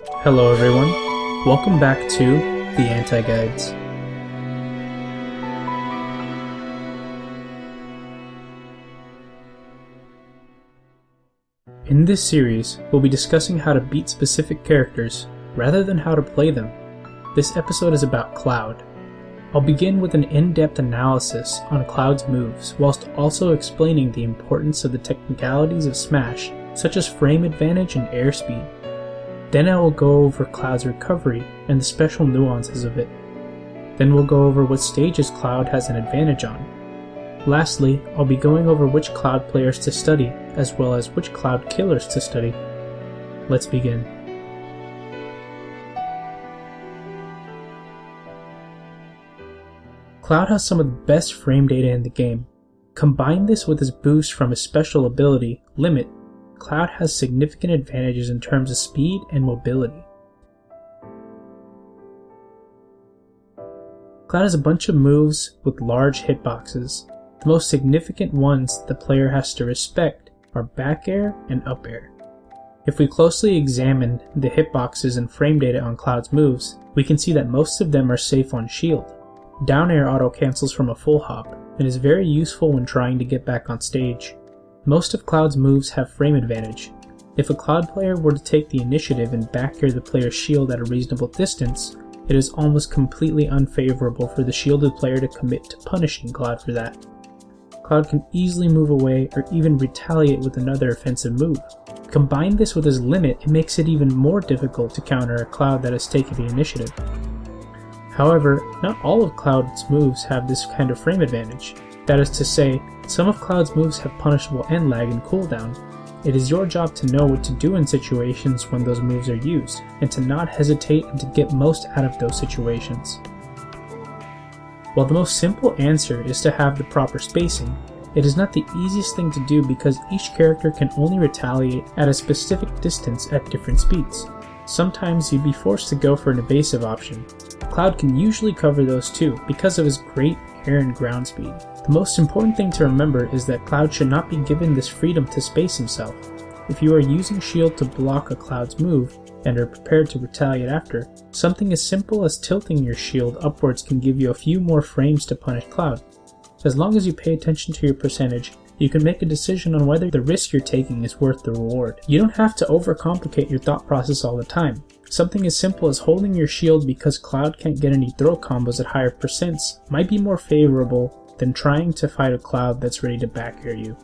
Hello everyone, welcome back to the Anti-Guides. In this series, we'll be discussing how to beat specific characters rather than how to play them. This episode is about Cloud. I'll begin with an in-depth analysis on Cloud's moves, whilst also explaining the importance of the technicalities of Smash, such as frame advantage and airspeed. Then I will go over Cloud's recovery and the special nuances of it. Then we'll go over what stages Cloud has an advantage on. Lastly, I'll be going over which Cloud players to study, as well as which Cloud killers to study. Let's begin. Cloud has some of the best frame data in the game. Combine this with his boost from his special ability, Limit. Cloud has significant advantages in terms of speed and mobility. Cloud has a bunch of moves with large hitboxes. The most significant ones the player has to respect are back air and up air. If we closely examine the hitboxes and frame data on Cloud's moves, we can see that most of them are safe on shield. Down air auto cancels from a full hop and is very useful when trying to get back on stage. Most of Cloud's moves have frame advantage. If a Cloud player were to take the initiative and back air the player's shield at a reasonable distance, it is almost completely unfavorable for the shielded player to commit to punishing Cloud for that. Cloud can easily move away or even retaliate with another offensive move. Combine this with his limit, it makes it even more difficult to counter a Cloud that has taken the initiative. However, not all of Cloud's moves have this kind of frame advantage. That is to say, some of Cloud's moves have punishable end lag and cooldown. It is your job to know what to do in situations when those moves are used, and to not hesitate and to get most out of those situations. While the most simple answer is to have the proper spacing, it is not the easiest thing to do because each character can only retaliate at a specific distance at different speeds. Sometimes you'd be forced to go for an evasive option. Cloud can usually cover those too because of his great air and ground speed. The most important thing to remember is that Cloud should not be given this freedom to space himself. If you are using shield to block a Cloud's move and are prepared to retaliate after, something as simple as tilting your shield upwards can give you a few more frames to punish Cloud. As long as you pay attention to your percentage, you can make a decision on whether the risk you're taking is worth the reward. You don't have to overcomplicate your thought process all the time. Something as simple as holding your shield because Cloud can't get any throw combos at higher percents might be more favorable than trying to fight a Cloud that's ready to back air you.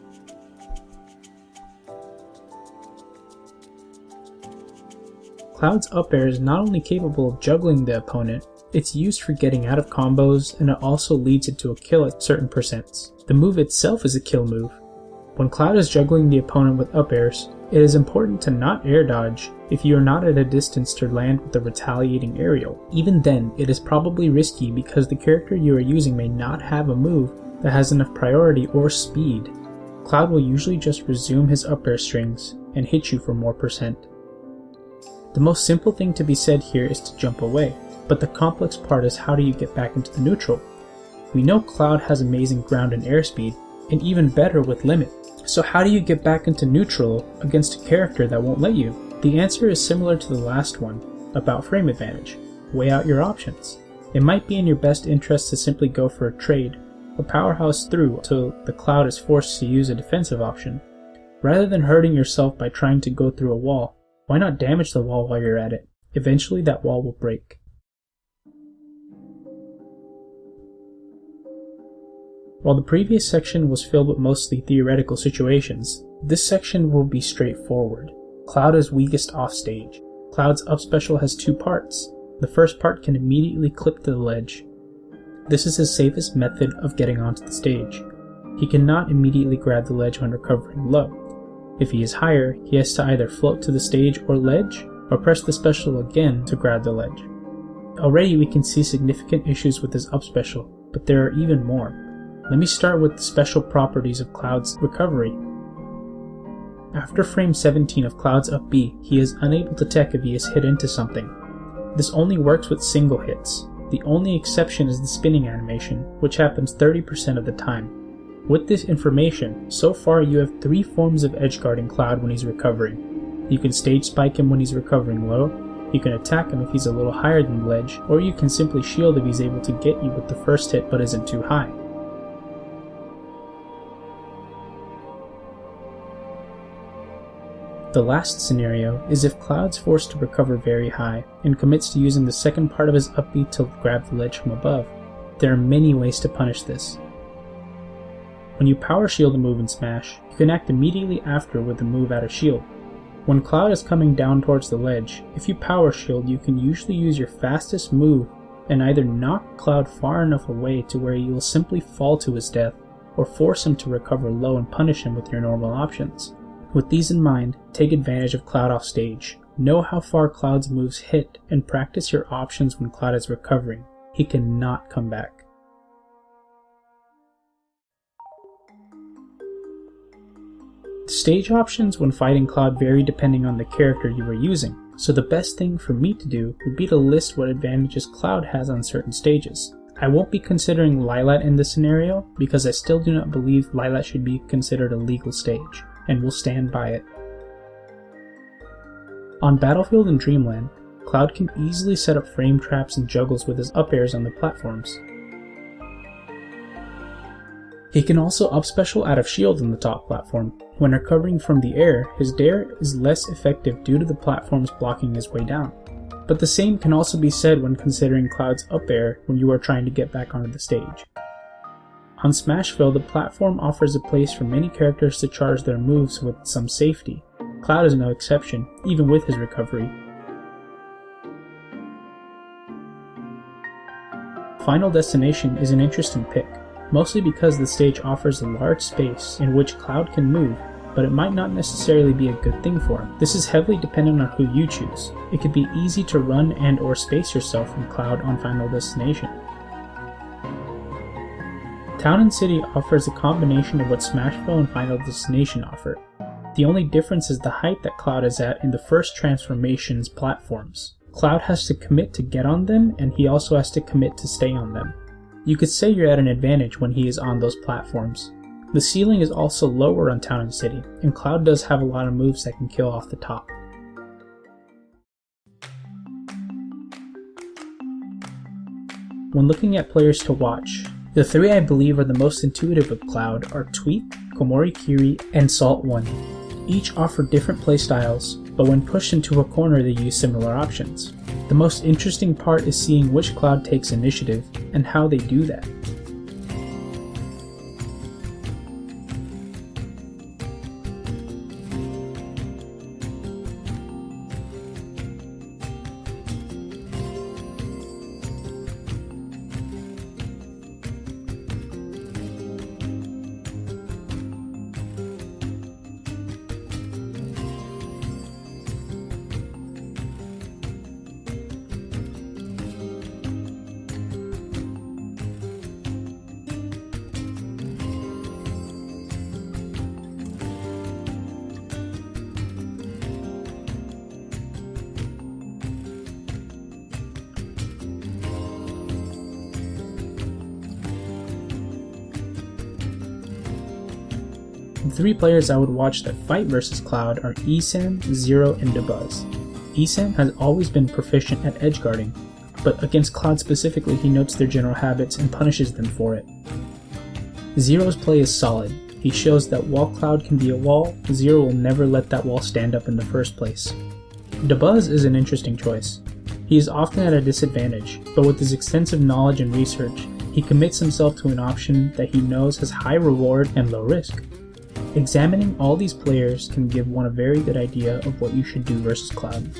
Cloud's up air is not only capable of juggling the opponent, it's used for getting out of combos, and it also leads it to a kill at certain percents. The move itself is a kill move. When Cloud is juggling the opponent with up airs, it is important to not air dodge if you are not at a distance to land with a retaliating aerial. Even then, it is probably risky because the character you are using may not have a move that has enough priority or speed. Cloud will usually just resume his up air strings and hit you for more percent. The most simple thing to be said here is to jump away, but the complex part is how do you get back into the neutral. We know Cloud has amazing ground and airspeed, and even better with limit. So how do you get back into neutral against a character that won't let you? The answer is similar to the last one, about frame advantage. Weigh out your options. It might be in your best interest to simply go for a trade, or powerhouse through till the Cloud is forced to use a defensive option. Rather than hurting yourself by trying to go through a wall, why not damage the wall while you're at it? Eventually that wall will break. While the previous section was filled with mostly theoretical situations, this section will be straightforward. Cloud is weakest offstage. Cloud's up special has two parts. The first part can immediately clip to the ledge. This is his safest method of getting onto the stage. He cannot immediately grab the ledge when recovering low. If he is higher, he has to either float to the stage or ledge, or press the special again to grab the ledge. Already we can see significant issues with his up special, but there are even more. Let me start with the special properties of Cloud's recovery. After frame 17 of Cloud's up B, he is unable to tech if he is hit into something. This only works with single hits. The only exception is the spinning animation, which happens 30% of the time. With this information, so far you have 3 forms of edgeguarding Cloud when he's recovering. You can stage spike him when he's recovering low, You can attack him if he's a little higher than the ledge, or you can simply shield if he's able to get you with the first hit but isn't too high. The last scenario is if Cloud's forced to recover very high and commits to using the second part of his upbeat to grab the ledge from above. There are many ways to punish this. When you power shield a move in Smash, you can act immediately after with the move out of shield. When Cloud is coming down towards the ledge, if you power shield, you can usually use your fastest move and either knock Cloud far enough away to where you will simply fall to his death, or force him to recover low and punish him with your normal options. With these in mind, take advantage of Cloud off stage. Know how far Cloud's moves hit and practice your options when Cloud is recovering. He cannot come back. The stage options when fighting Cloud vary depending on the character you are using, so the best thing for me to do would be to list what advantages Cloud has on certain stages. I won't be considering Lylat in this scenario because I still do not believe Lylat should be considered a legal stage, and will stand by it. On Battlefield and Dreamland, Cloud can easily set up frame traps and juggles with his up airs on the platforms. He can also up special out of shield on the top platform. When recovering from the air, his dare is less effective due to the platforms blocking his way down. But the same can also be said when considering Cloud's up air when you are trying to get back onto the stage. On Smashville, the platform offers a place for many characters to charge their moves with some safety. Cloud is no exception, even with his recovery. Final Destination is an interesting pick, mostly because the stage offers a large space in which Cloud can move, but it might not necessarily be a good thing for him. This is heavily dependent on who you choose. It could be easy to run and or space yourself from Cloud on Final Destination. Town and City offers a combination of what Smashville and Final Destination offer. The only difference is the height that Cloud is at in the first transformation's platforms. Cloud has to commit to get on them, and he also has to commit to stay on them. You could say you're at an advantage when he is on those platforms. The ceiling is also lower on Town and City, and Cloud does have a lot of moves that can kill off the top. When looking at players to watch, the three I believe are the most intuitive with Cloud are Tweak, Komori Kiri, and Salt1. Each offer different playstyles, but when pushed into a corner they use similar options. The most interesting part is seeing which Cloud takes initiative, and how they do that. The three players I would watch that fight versus Cloud are Esam, Zero, and Dabuz. Esam has always been proficient at edgeguarding, but against Cloud specifically he notes their general habits and punishes them for it. Zero's play is solid. He shows that while Cloud can be a wall, Zero will never let that wall stand up in the first place. Dabuz is an interesting choice. He is often at a disadvantage, but with his extensive knowledge and research, he commits himself to an option that he knows has high reward and low risk. Examining all these players can give one a very good idea of what you should do versus Cloud.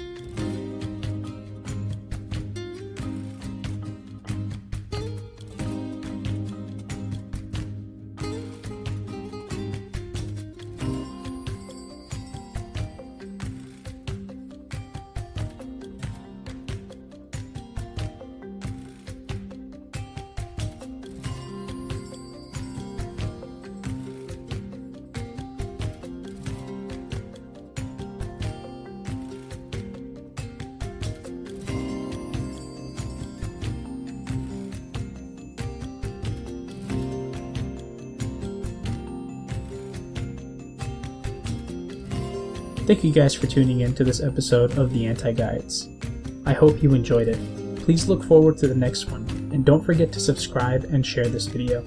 Thank you guys for tuning in to this episode of The Anti-Guides. I hope you enjoyed it. Please look forward to the next one, and don't forget to subscribe and share this video.